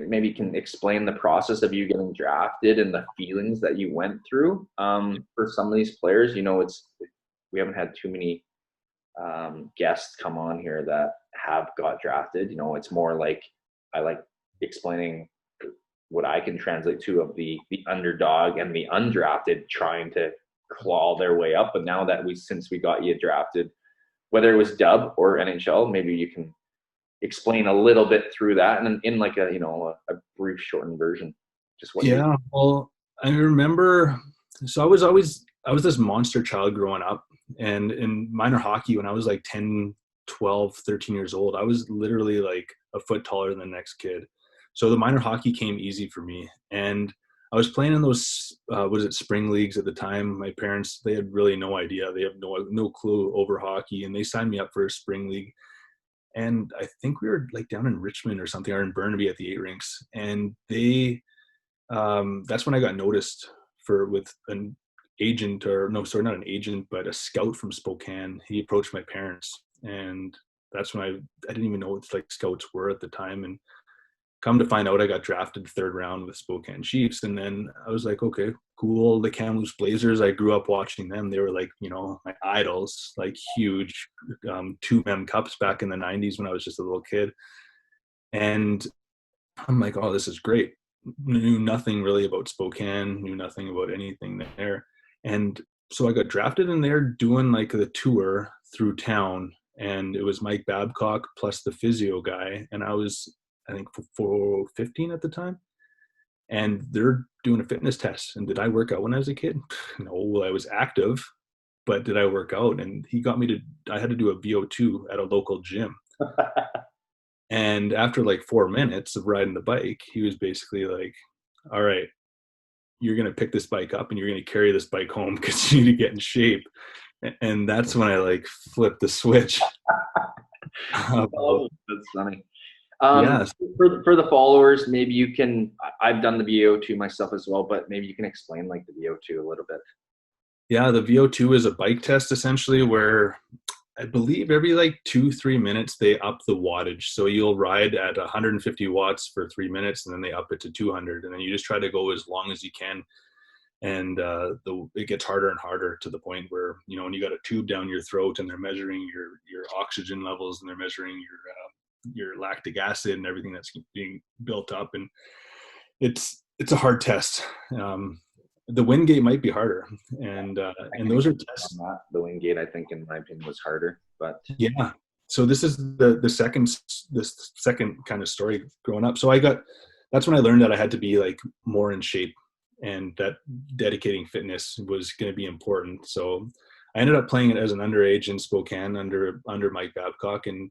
maybe you can explain the process of you getting drafted and the feelings that you went through. For some of these players, we haven't had too many guests come on here that have got drafted. It's more like I like explaining what I can translate to of the underdog and the undrafted trying to claw their way up. But now that since we got you drafted, whether it was dub or NHL, maybe you can explain a little bit through that, and then in like a brief shortened version, just what Yeah, well, I remember, so I was this monster child growing up, and in minor hockey when I was like 10, 12, 13 years old, I was literally like a foot taller than the next kid. So the minor hockey came easy for me, and I was playing in those was it spring leagues at the time. My parents, they had really no idea. They have no clue over hockey, and they signed me up for a spring league. And I think we were like down in Richmond or something, or in Burnaby at the 8 rinks. And that's when I got noticed with an agent, or no, sorry, not an agent, but a scout from Spokane. He approached my parents, and that's when I didn't even know what like scouts were at the time. And come to find out, I got drafted third round with Spokane Chiefs. And then I was like, okay, cool. The Kamloops Blazers, I grew up watching them. They were like, my idols, like huge 2 Cups back in the 90s when I was just a little kid. And I'm like, oh, this is great. Knew nothing really about Spokane, knew nothing about anything there. And so I got drafted, and they're doing like the tour through town. And it was Mike Babcock plus the physio guy. And I was, I think, 15 at the time. And they're doing a fitness test. And did I work out when I was a kid? No, I was active, but did I work out? And he got me I had to do a VO2 at a local gym. And after like 4 minutes of riding the bike, he was basically like, all right, you're going to pick this bike up and you're going to carry this bike home because you need to get in shape. And that's when I like flipped the switch. Oh, that's funny. Yes. For the followers, maybe you can, I've done the VO2 myself as well, but maybe you can explain like the VO2 a little bit. Yeah, the VO2 is a bike test essentially where I believe every like 2-3 minutes they up the wattage. So you'll ride at 150 watts for 3 minutes, and then they up it to 200, and then you just try to go as long as you can. And it gets harder and harder to the point where when you got a tube down your throat and they're measuring your oxygen levels, and they're measuring your lactic acid and everything that's being built up, and it's a hard test. The Wingate might be harder, and those are tests. The Wingate, I think, in my opinion, was harder, but yeah. So this is the second kind of story growing up. So that's when I learned that I had to be like more in shape, and that dedicating fitness was going to be important. So I ended up playing it as an underage in Spokane under Mike Babcock, and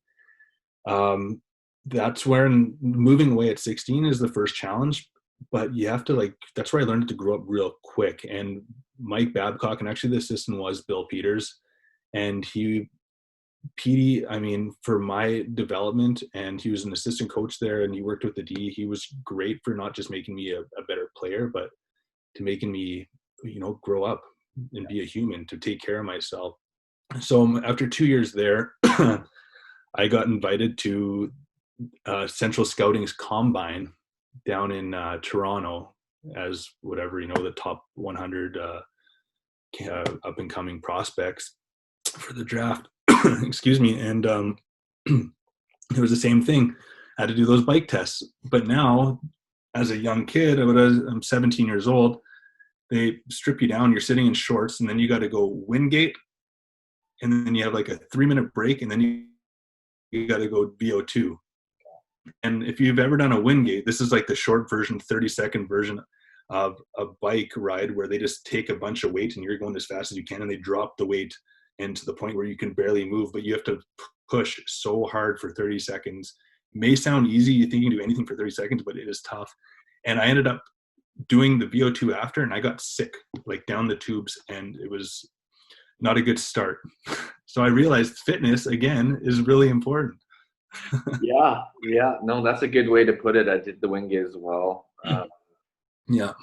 that's when moving away at 16 is the first challenge. But you have to that's where I learned to grow up real quick. And Mike Babcock, and actually the assistant was Bill Peters, and for my development, and he was an assistant coach there, and he worked with the D. He was great for not just making me a better player, but to making me, grow up and be a human, to take care of myself. So after 2 years there, I got invited to Central Scouting's Combine down in Toronto as the top 100 up and coming prospects for the draft. Excuse me. And it was the same thing. I had to do those bike tests. But now, as a young kid, I'm 17 years old, they strip you down. You're sitting in shorts, and then you got to go Wingate, and then you have like a 3-minute break, and then you got to go VO2. And if you've ever done a Wingate, this is like the short version, 30-second version of a bike ride where they just take a bunch of weight and you're going as fast as you can, and they drop the weight and to the point where you can barely move, but you have to push so hard for 30 seconds. It may sound easy, you think you can do anything for 30 seconds, but it is tough. And I ended up doing the VO2 after, and I got sick, like down the tubes, and it was not a good start. So I realized fitness, again, is really important. Yeah. No, that's a good way to put it. I did the Wingate as well. Yeah.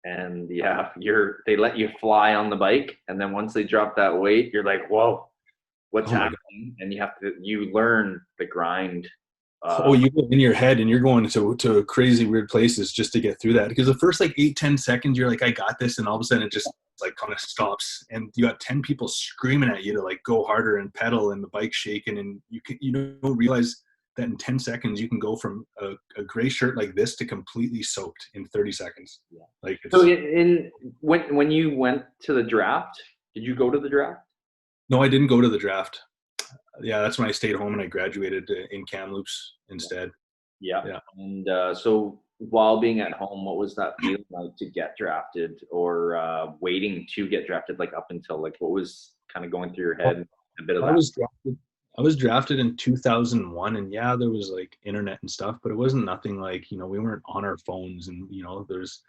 And yeah, they let you fly on the bike, and then once they drop that weight, you're like, whoa, what's happening? And you learn the grind Oh, you go in your head and you're going to crazy weird places just to get through that. Because the first like 8-10 seconds, you're like, I got this. And all of a sudden it just like kind of stops. And you got 10 people screaming at you to like go harder and pedal and the bike's shaking. And you don't realize that in 10 seconds, you can go from a gray shirt like this to completely soaked in 30 seconds. Yeah. Like So when you went to the draft, did you go to the draft? no, I didn't go to the draft. Yeah, that's when I stayed home and I graduated in Kamloops instead. Yeah. Yeah. And so while being at home, what was that feeling like to get drafted or waiting to get drafted, like up until like what was kind of going through your head? A bit of I that. was drafted. I was drafted in 2001, and yeah, there was like internet and stuff, but it wasn't nothing like we weren't on our phones, and there's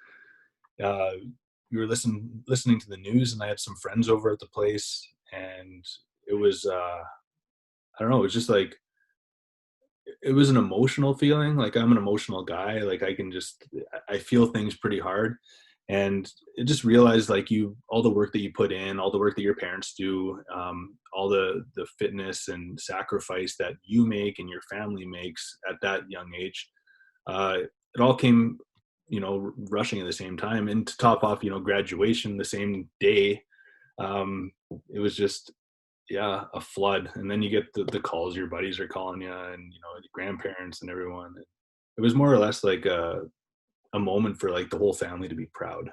uh, we were listening to the news, and I had some friends over at the place, and it was I don't know, it was just like it was an emotional feeling. Like I'm an emotional guy. Like I feel things pretty hard. And it just realized like all the work that you put in, all the work that your parents do, all the fitness and sacrifice that you make and your family makes at that young age, it all came, rushing at the same time. And to top off, graduation the same day, it was just yeah, a flood. And then you get the calls your buddies are calling you and the grandparents and everyone. It was more or less like a moment for like the whole family to be proud,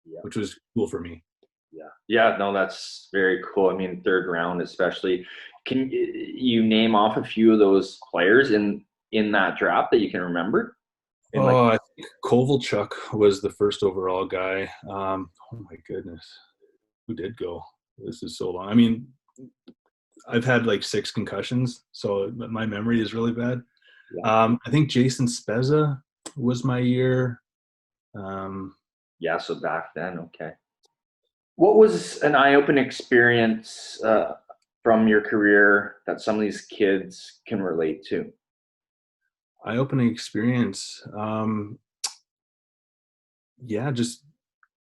Yeah. which was cool for me. Yeah. Yeah. No, that's very cool. I mean, third round, especially. Can you name off a few of those players in that draft that you can remember? I think Kovalchuk was the first overall guy. Oh my goodness, who did go? This is so long. I mean, I've had like 6 concussions, so my memory is really bad. Yeah. I think Jason Spezza was my year. Yeah. So back then, okay. What was an eye-opening experience from your career that some of these kids can relate to? Eye-opening experience. Yeah, just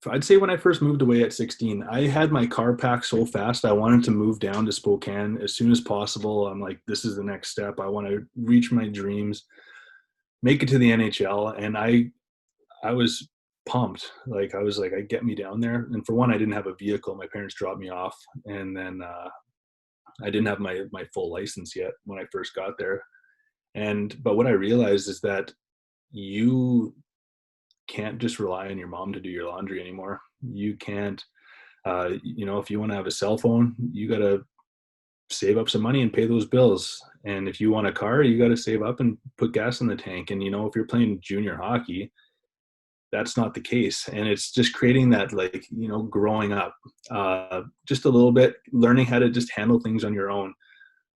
I'd say when I first moved away at 16, I had my car packed so fast. I wanted to move down to Spokane as soon as possible. I'm like, this is the next step. I want to reach my dreams, make it to the NHL. And I was pumped. Like, I was like, I get me down there. And for one, I didn't have a vehicle. My parents dropped me off. And then I didn't have my full license yet when I first got there. But what I realized is that you can't just rely on your mom to do your laundry anymore. You can't, if you want to have a cell phone, you got to save up some money and pay those bills. And if you want a car, you got to save up and put gas in the tank. And, if you're playing junior hockey, that's not the case. And it's just creating that, like, growing up just a little bit, learning how to just handle things on your own,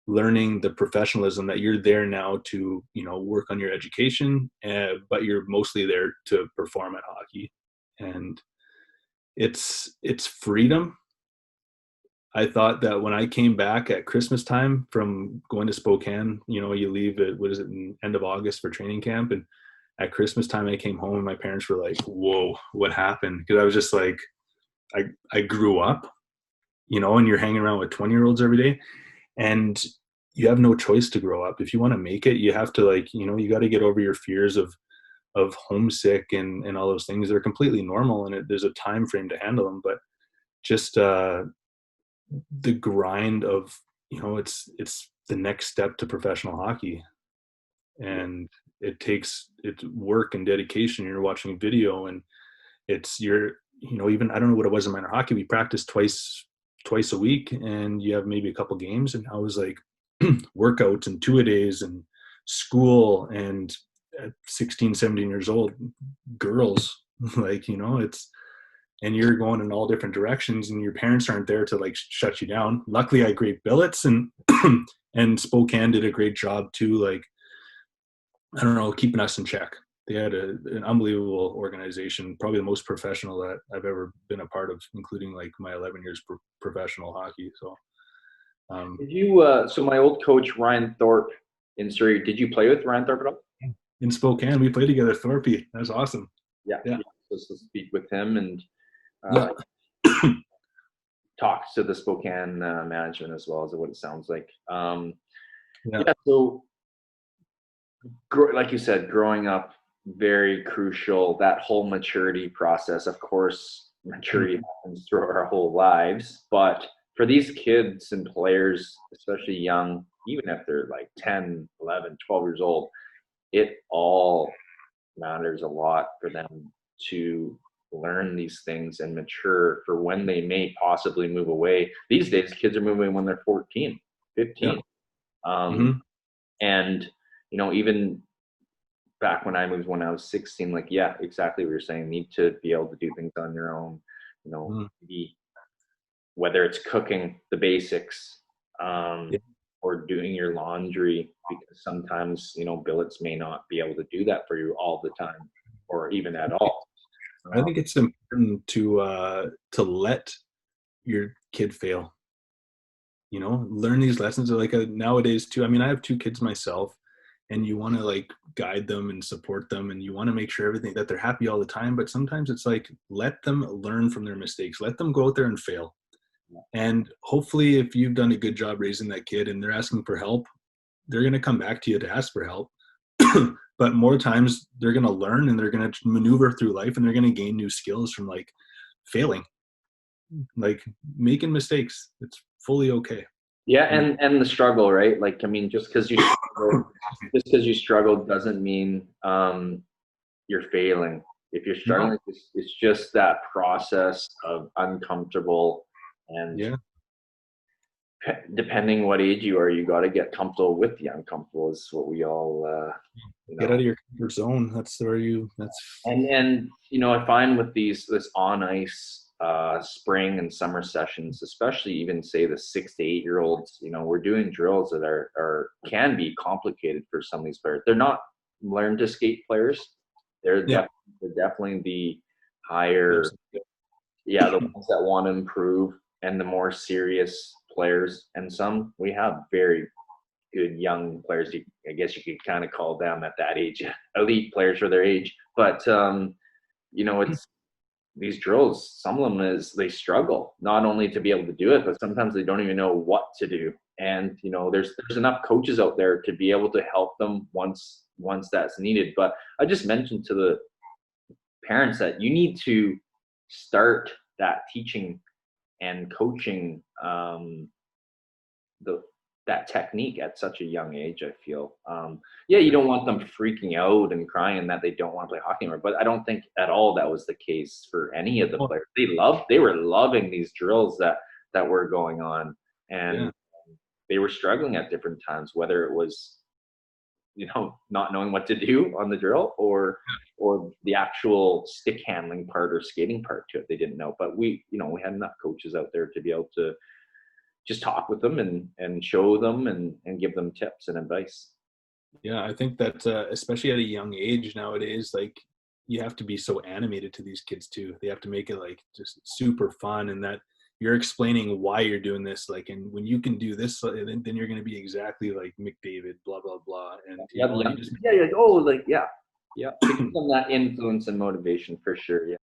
learning the professionalism that you're there now to work on your education, but you're mostly there to perform at hockey. And it's freedom. I thought that when I came back at Christmas time from going to Spokane, you leave at end of August for training camp, and at Christmas time I came home and my parents were like, whoa, what happened? Because I was just like, I grew up, and you're hanging around with 20-year-olds every day, and you have no choice to grow up. If you want to make it, you have to, like, you got to get over your fears of homesick and all those things. They're completely normal, and there's a time frame to handle them. But just the grind of, it's the next step to professional hockey, and it's work and dedication. You're watching video, and even I don't know what it was in minor hockey. We practiced twice a week, and you have maybe a couple games. And I was like, workouts and 2-a-days and school, and at 16, 17 years old, girls, like, and you're going in all different directions, and your parents aren't there to like shut you down. Luckily, I had great billets, and and Spokane did a great job too. Like, I don't know, keeping us in check. They had an unbelievable organization, probably the most professional that I've ever been a part of, including like my 11 years professional hockey. So, Did you? So my old coach Ryan Thorpe in Surrey. Did you play with Ryan Thorpe at all? in Spokane, we played together. Thorpe, that's awesome. Yeah. Yeah. Just to speak with him and Yeah. talk to the Spokane management as well, as what it sounds like. Yeah. Yeah. So like you said, growing up, very crucial. That whole maturity process, of course, maturity happens through our whole lives. But for these kids and players, especially young, even if they're like 10, 11, 12 years old, it all matters a lot for them to learn these things and mature for when they may possibly move away. These days, kids are moving when they're 14, Yeah. 15. Um, Hmm. and, even back when I moved when I was 16, like, yeah, exactly what you're saying. Need to be able to do things on your own, Hmm. maybe whether it's cooking the basics, Yeah. or doing your laundry, because sometimes, billets may not be able to do that for you all the time or even at all. I Uh, think it's important to let your kid fail. Learn these lessons. Like nowadays too. I mean, I have two kids myself, and you want to like guide them and support them, and you want to make sure everything that they're happy all the time. But sometimes it's like let them learn from their mistakes. Let them go out there and fail. And hopefully, if you've done a good job raising that kid, and they're asking for help, they're going to come back to you to ask for help. But more times they're going to learn and they're going to maneuver through life and they're going to gain new skills from like failing, like making mistakes. It's fully okay. yeah, And and the struggle, right? Like, I mean, just because you struggled doesn't mean you're failing. If you're no, struggling, it's just that process of uncomfortable, and yeah, depending what age you are, you got to get comfortable with the uncomfortable. Is what we all, you get out know. of your comfort zone. That's where that's, And I find with this on ice spring and summer sessions, especially even say the 6 to 8 year olds, we're doing drills that are can be complicated for some of these players. They're not learn to skate players. They're yeah, definitely the higher, there's, yeah, the ones that want to improve and the more serious players. And some we have very good young players. I guess you could kind of call them at that age elite players for their age. But it's these drills. Some of them is they struggle not only to be able to do it, but sometimes they don't even know what to do. And there's enough coaches out there to be able to help them once that's needed. But I just mentioned to the parents that you need to start that teaching and coaching the that technique at such a young age. I feel, yeah, you don't want them freaking out and crying that they don't want to play hockey anymore. But I don't think at all that was the case for any of the players. They were loving these drills that were going on, yeah, and they were struggling at different times, whether it was not knowing what to do on the drill, or the actual stick handling part or skating part to it. They didn't know, but we had enough coaches out there to be able to just talk with them and show them and give them tips and advice. yeah. I think that especially at a young age nowadays, like you have to be so animated to these kids too. They have to make it like just super fun, and that you're explaining why you're doing this. Like, and when you can do this, then you're going to be exactly like McDavid, blah blah blah. And Yeah, you just yeah, yeah. Oh, like, yeah, yeah. To give them that influence and motivation for sure. Yeah.